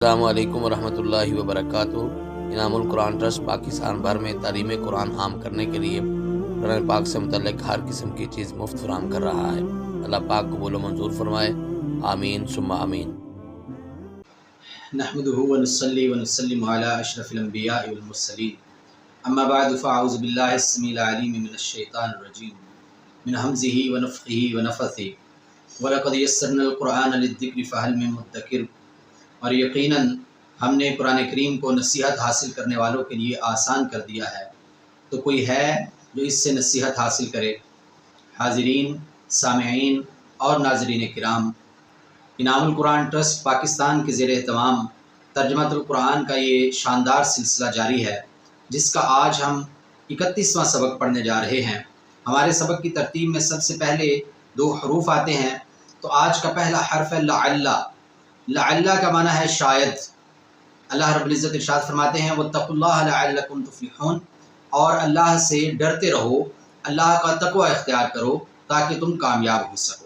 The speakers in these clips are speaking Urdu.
السلام علیکم ورحمۃ اللہ وبرکاتہ۔ انعام القرآن ٹرسٹ پاکستان بھر میں تعلیم قرآن عام کرنے کے لیے قرآن پاک سے متعلق ہر قسم کی چیز مفت فراہم کر رہا ہے۔ اللہ پاک قبول و منظور فرمائے، آمین ثم آمین۔ نحمده ونصلي ونسلم على اشرف الانبیاء والمرسلین، اما بعد فاعوذ باللہ السمیع العلیم من الشیطان الرجیم من حمزه ونفخه ونفثه ولقد یسرنا القرآن للذکر فهل من مدکر، اور یقیناً ہم نے قرآن کریم کو نصیحت حاصل کرنے والوں کے لیے آسان کر دیا ہے، تو کوئی ہے جو اس سے نصیحت حاصل کرے؟ حاضرین، سامعین اور ناظرین کرام، انعام القرآن ٹرسٹ پاکستان کے زیر اہتمام ترجمۃ القرآن کا یہ شاندار سلسلہ جاری ہے، جس کا آج ہم 31واں سبق پڑھنے جا رہے ہیں۔ ہمارے سبق کی ترتیب میں سب سے پہلے 2 حروف آتے ہیں، تو آج کا پہلا حرف ہے لعل۔ لعل کا معنی ہے شاید۔ اللہ رب العزت ارشاد فرماتے ہیں واتقوا اللہ لعلکم تفلحون، اور اللہ سے ڈرتے رہو، اللہ کا تقوی اختیار کرو تاکہ تم کامیاب ہو سکو۔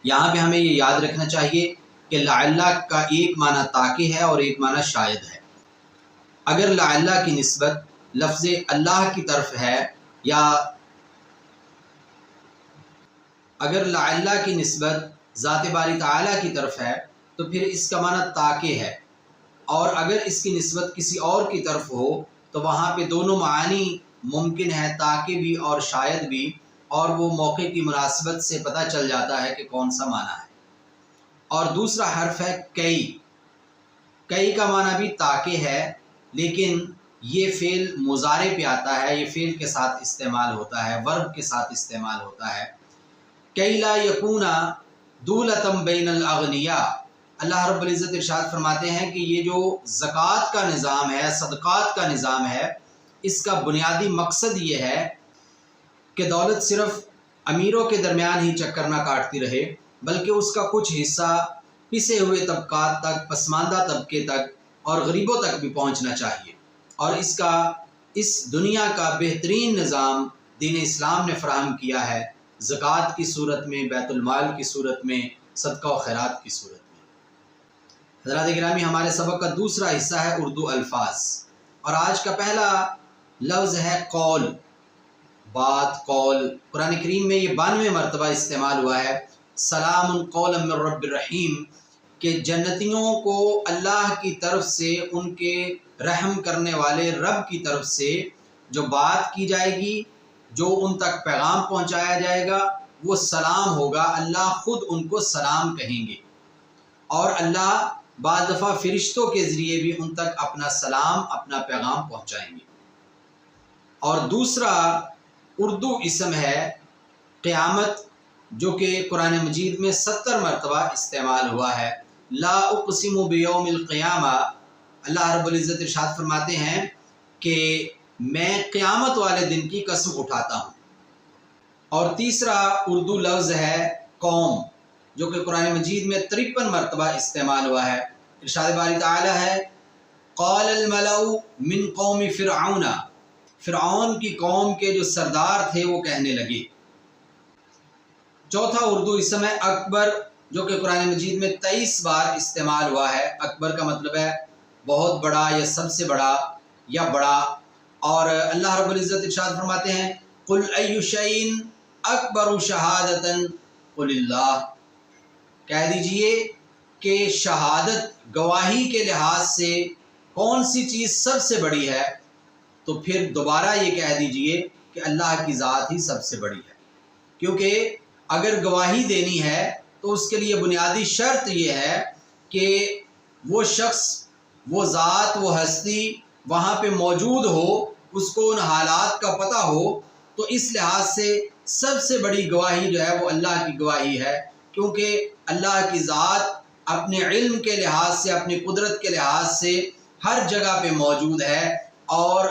یہاں پہ ہمیں یہ یاد رکھنا چاہیے کہ لعل کا ایک معنی تاکہ ہے اور ایک معنی شاید ہے۔ اگر لعل کی نسبت لفظ اللہ کی طرف ہے، یا اگر لعل کی نسبت ذات باری تعالیٰ کی طرف ہے تو پھر اس کا معنی تاکہ ہے، اور اگر اس کی نسبت کسی اور کی طرف ہو تو وہاں پہ دونوں معانی ممکن ہے، تاکہ بھی اور شاید بھی، اور وہ موقع کی مناسبت سے پتہ چل جاتا ہے کہ کون سا معنی ہے۔ اور دوسرا حرف ہے کئی۔ کئی کا معنی بھی تاکہ ہے، لیکن یہ فعل مضارع پہ آتا ہے، یہ فعل کے ساتھ استعمال ہوتا ہے، ورب کے ساتھ استعمال ہوتا ہے۔ کئی لا یکون دولتم بین الاغنیاء، اللہ رب العزت ارشاد فرماتے ہیں کہ یہ جو زکوٰۃ کا نظام ہے، صدقات کا نظام ہے، اس کا بنیادی مقصد یہ ہے کہ دولت صرف امیروں کے درمیان ہی چکر نہ کاٹتی رہے، بلکہ اس کا کچھ حصہ پسے ہوئے طبقات تک، پسماندہ طبقے تک اور غریبوں تک بھی پہنچنا چاہیے۔ اور اس دنیا کا بہترین نظام دین اسلام نے فراہم کیا ہے، زکوٰۃ کی صورت میں، بیت المال کی صورت میں، صدقہ و خیرات کی صورت میں۔ حضرات گرامی، ہمارے سبق کا دوسرا حصہ ہے اردو الفاظ، اور آج کا پہلا لفظ ہے قول، بات، قول۔ قرآن کریم میں یہ 92 مرتبہ استعمال ہوا ہے، سلام قولا من رب الرحیم، کہ جنتیوں کو اللہ کی طرف سے، ان کے رحم کرنے والے رب کی طرف سے جو بات کی جائے گی، جو ان تک پیغام پہنچایا جائے گا، وہ سلام ہوگا، اللہ خود ان کو سلام کہیں گے، اور اللہ بعض دفعہ فرشتوں کے ذریعے بھی ان تک اپنا سلام، اپنا پیغام پہنچائیں گے۔ اور دوسرا اردو اسم ہے قیامت، جو کہ قرآن مجید میں 70 مرتبہ استعمال ہوا ہے۔ لا اقسم بیوم القیامہ، اللہ رب العزت ارشاد فرماتے ہیں کہ میں قیامت والے دن کی قسم اٹھاتا ہوں۔ اور تیسرا اردو لفظ ہے قوم، جو کہ قرآن مجید میں 53 مرتبہ استعمال ہوا ہے۔ ارشاد باری تعالی ہے قال الملأ من قوم فرعون، فرعون کی قوم کے جو سردار تھے وہ کہنے لگے۔ چوتھا اردو اسم ہے اکبر، جو کہ قرآن مجید میں 23 بار استعمال ہوا ہے۔ اکبر کا مطلب ہے بہت بڑا، یا سب سے بڑا، یا بڑا۔ اور اللہ رب العزت ارشاد فرماتے ہیں قل ای شیء اکبر شہادۃ قل اللہ، کہہ دیجئے کہ شہادت، گواہی کے لحاظ سے کون سی چیز سب سے بڑی ہے، تو پھر دوبارہ یہ کہہ دیجئے کہ اللہ کی ذات ہی سب سے بڑی ہے۔ کیونکہ اگر گواہی دینی ہے تو اس کے لیے بنیادی شرط یہ ہے کہ وہ شخص، وہ ذات، وہ ہستی وہاں پہ موجود ہو، اس کو ان حالات کا پتہ ہو۔ تو اس لحاظ سے سب سے بڑی گواہی جو ہے وہ اللہ کی گواہی ہے، کیونکہ اللہ کی ذات اپنے علم کے لحاظ سے، اپنی قدرت کے لحاظ سے ہر جگہ پہ موجود ہے، اور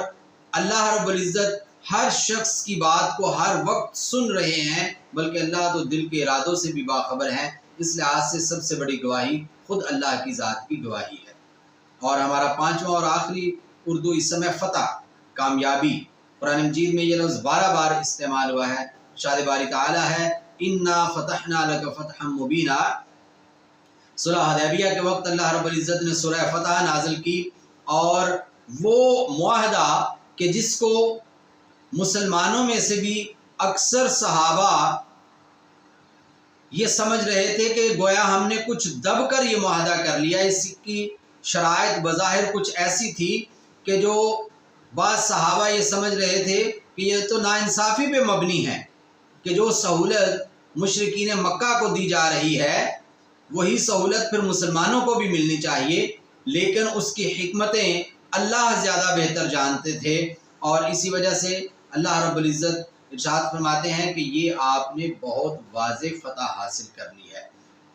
اللہ رب العزت ہر شخص کی بات کو ہر وقت سن رہے ہیں، بلکہ اللہ تو دل کے ارادوں سے بھی باخبر ہیں۔ اس لحاظ سے سب سے بڑی گواہی خود اللہ کی ذات کی گواہی ہے۔ اور ہمارا 5واں اور آخری اردو اسم ہے فتح، کامیابی۔ قرآن مجید میں یہ لفظ 12 بار استعمال ہوا ہے۔ ارشاد باری تعالی ہے انا فتحنا لک فتحا مبینا، صلح حدیبیہ کے وقت اللہ رب العزت نے سورہ فتح نازل کی، اور وہ معاہدہ کہ جس کو مسلمانوں میں سے بھی اکثر صحابہ یہ سمجھ رہے تھے کہ گویا ہم نے کچھ دب کر یہ معاہدہ کر لیا، اس کی شرائط بظاہر کچھ ایسی تھی کہ جو بعض صحابہ یہ سمجھ رہے تھے کہ یہ تو ناانصافی پہ مبنی ہے، کہ جو سہولت مشرکین مکہ کو دی جا رہی ہے وہی سہولت پھر مسلمانوں کو بھی ملنی چاہیے، لیکن اس کی حکمتیں اللہ زیادہ بہتر جانتے تھے، اور اسی وجہ سے اللہ رب العزت ارشاد فرماتے ہیں کہ یہ آپ نے بہت واضح فتح حاصل کر لی ہے۔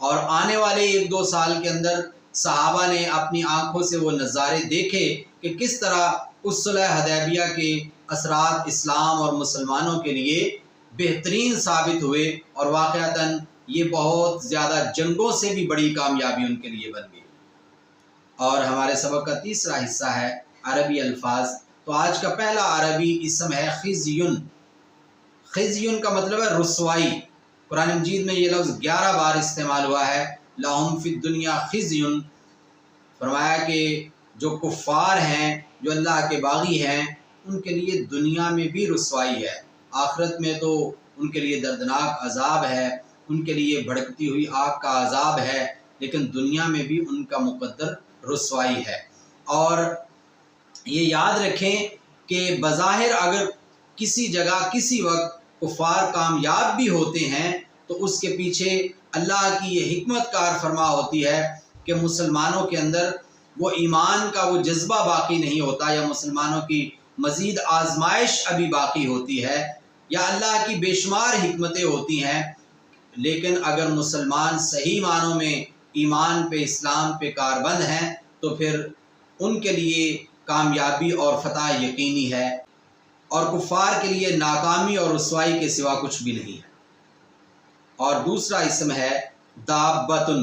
اور آنے والے 1-2 سال کے اندر صحابہ نے اپنی آنکھوں سے وہ نظارے دیکھے کہ کس طرح اس صلح حدیبیہ کے اثرات اسلام اور مسلمانوں کے لیے بہترین ثابت ہوئے، اور واقعتاً یہ بہت زیادہ جنگوں سے بھی بڑی کامیابی ان کے لیے بن گئی۔ اور ہمارے سبق کا تیسرا حصہ ہے عربی الفاظ۔ تو آج کا پہلا عربی اسم ہے خزیون۔ خزیون کا مطلب ہے رسوائی۔ قرآن مجید میں یہ لفظ 11 بار استعمال ہوا ہے۔ لہم فی الدنیا خزیون، فرمایا کہ جو کفار ہیں، جو اللہ کے باغی ہیں، ان کے لیے دنیا میں بھی رسوائی ہے، آخرت میں تو ان کے لیے دردناک عذاب ہے، ان کے لیے بھڑکتی ہوئی آگ کا عذاب ہے، لیکن دنیا میں بھی ان کا مقدر رسوائی ہے۔ اور یہ یاد رکھیں کہ بظاہر اگر کسی جگہ کسی وقت کفار کامیاب بھی ہوتے ہیں تو اس کے پیچھے اللہ کی یہ حکمت کار فرما ہوتی ہے کہ مسلمانوں کے اندر وہ ایمان کا وہ جذبہ باقی نہیں ہوتا، یا مسلمانوں کی مزید آزمائش ابھی باقی ہوتی ہے، یا اللہ کی بے شمار حکمتیں ہوتی ہیں، لیکن اگر مسلمان صحیح معنوں میں ایمان پہ اسلام پہ کاربند ہیں تو پھر ان کے لیے کامیابی اور فتح یقینی ہے، اور کفار کے لیے ناکامی اور رسوائی کے سوا کچھ بھی نہیں ہے۔ اور دوسرا اسم ہے دابتن۔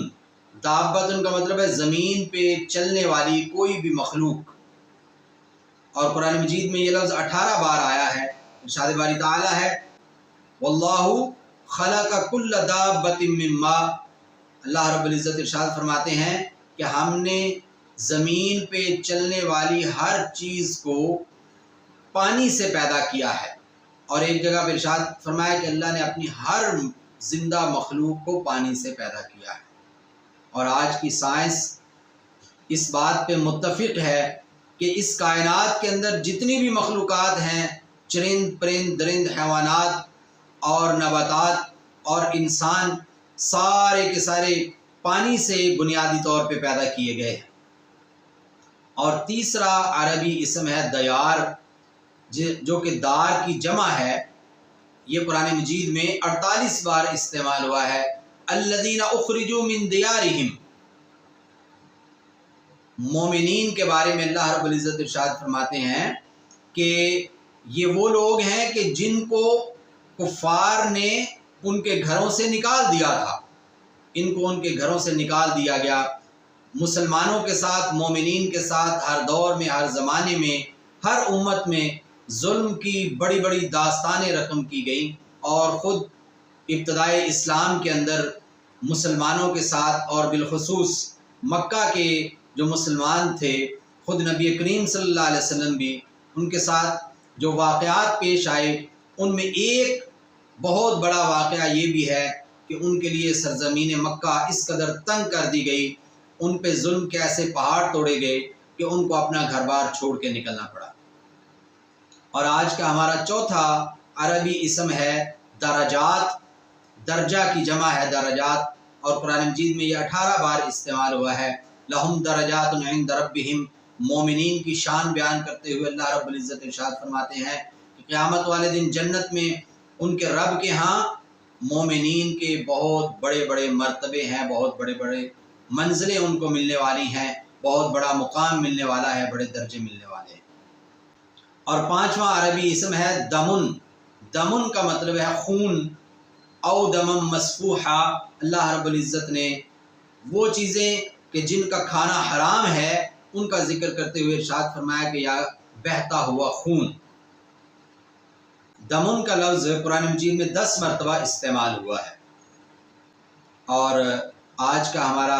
دابتن کا مطلب ہے زمین پہ چلنے والی کوئی بھی مخلوق، اور قرآن مجید میں یہ لفظ 18 بار آیا ہے۔ ارشاد باری تعالیٰ ہے واللہ خلق کل دابۃ من ماء۔ اللہ رب العزت ارشاد فرماتے ہیں کہ ہم نے زمین پہ چلنے والی ہر چیز کو پانی سے پیدا کیا ہے، اور ایک جگہ پہ ارشاد فرمایا کہ اللہ نے اپنی ہر زندہ مخلوق کو پانی سے پیدا کیا ہے۔ اور آج کی سائنس اس بات پہ متفق ہے کہ اس کائنات کے اندر جتنی بھی مخلوقات ہیں، چرند پرند درند حیوانات اور نباتات اور انسان، سارے کے سارے پانی سے بنیادی طور پہ پیدا کیے گئے ہیں۔ اور تیسرا عربی اسم ہے دیار، جو کہ دار کی جمع ہے۔ یہ قرآن مجید میں 48 بار استعمال ہوا ہے۔ الذین اخرجوا من دیارہم، مومنین کے بارے میں اللہ رب العزت ارشاد فرماتے ہیں کہ یہ وہ لوگ ہیں کہ جن کو کفار نے ان کے گھروں سے نکال دیا تھا، ان کو ان کے گھروں سے نکال دیا گیا۔ مسلمانوں کے ساتھ، مومنین کے ساتھ ہر دور میں، ہر زمانے میں، ہر امت میں ظلم کی بڑی بڑی داستانیں رقم کی گئیں، اور خود ابتدائے اسلام کے اندر مسلمانوں کے ساتھ، اور بالخصوص مکہ کے جو مسلمان تھے، خود نبی کریم صلی اللہ علیہ وسلم بھی ان کے ساتھ جو واقعات پیش آئے، ان میں ایک بہت بڑا واقعہ یہ بھی ہے کہ ان کے لیے سرزمین مکہ اس قدر تنگ کر دی گئی، ان پہ ظلم کے ایسے پہاڑ توڑے گئے کہ ان کو اپنا گھر بار چھوڑ کے نکلنا پڑا۔ اور آج کا ہمارا چوتھا عربی اسم ہے درجات۔ درجہ کی جمع ہے درجات، اور قرآن مجید میں یہ 18 بار استعمال ہوا ہے۔ لہم درجات عند ربہم، مومنین کی شان بیان کرتے ہوئے اللہ رب العزت ارشاد فرماتے ہیں کہ قیامت والے دن جنت میں ان کے رب کے ہاں مومنین کے بہت بڑے بڑے مرتبے ہیں، بہت بڑے بڑے منزلیں ان کو ملنے والی ہیں، بہت بڑا مقام ملنے والا ہے، بڑے درجے ملنے والے ہیں۔ اور پانچواں عربی اسم ہے دمن۔ دمن کا مطلب ہے خون، او دمم مسفوحا۔ اللہ رب العزت نے وہ چیزیں کہ جن کا کھانا حرام ہے ان کا ذکر کرتے ہوئے ارشاد فرمایا کہ یا بہتا ہوا خون۔ دمن کا لفظ قرآن مجید میں 10 مرتبہ استعمال ہوا ہے۔ اور آج کا ہمارا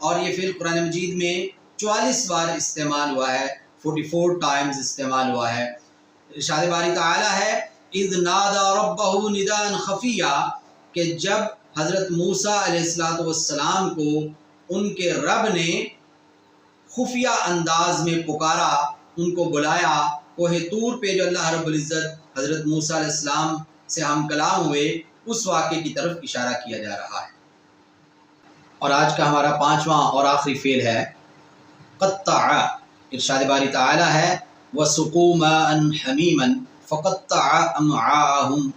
اور یہ فعل قرآن مجید میں 44 بار استعمال ہوا ہے، 44 ٹائمز استعمال ہوا ہے۔ ارشاد باری تعالیٰ ہے اذ نادى ربه نداء خفیا، کہ جب حضرت موسیٰ علیہ السلام کو ان کے رب نے خفیہ انداز میں پکارا، ان کو بلایا کوہ طور پہ، جو اللہ رب العزت حضرت موسیٰ علیہ السلام سے ہم کلام ہوئے، اس واقعے کی طرف اشارہ کیا جا رہا ہے۔ اور آج کا ہمارا 5واں اور آخری فعل ہے قطع۔ ارشاد باری تعالیٰ ہے وَسُقُوا مَاءً حَمِيمًا فَقَطَّعَ أَمْعَاءَهُمْ،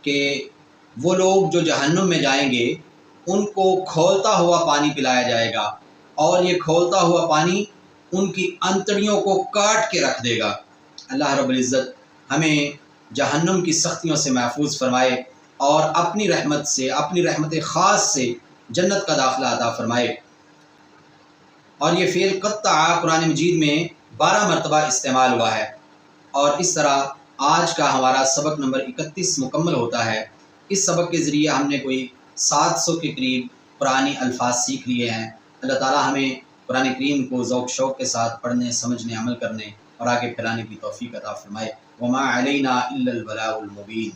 کہ وہ لوگ جو جہنم میں جائیں گے ان کو کھولتا ہوا پانی پلایا جائے گا، اور یہ کھولتا ہوا پانی ان کی انتڑیوں کو کاٹ کے رکھ دے گا۔ اللہ رب العزت ہمیں جہنم کی سختیوں سے محفوظ فرمائے اور اپنی رحمت سے، اپنی رحمت خاص سے جنت کا داخلہ عطا فرمائے۔ اور یہ فعل قطع قرآن مجید میں 12 مرتبہ استعمال ہوا ہے، اور اس طرح آج کا ہمارا سبق نمبر 31 مکمل ہوتا ہے۔ اس سبق کے ذریعے ہم نے کوئی 700 کے قریب قرآنی الفاظ سیکھ لیے ہیں۔ اللہ تعالیٰ ہمیں قرآن کریم کو ذوق شوق کے ساتھ پڑھنے، سمجھنے، عمل کرنے اور آگے پھیلانے کی توفیق عطا فرمائے۔ وما علینا الا البلاغ المبین۔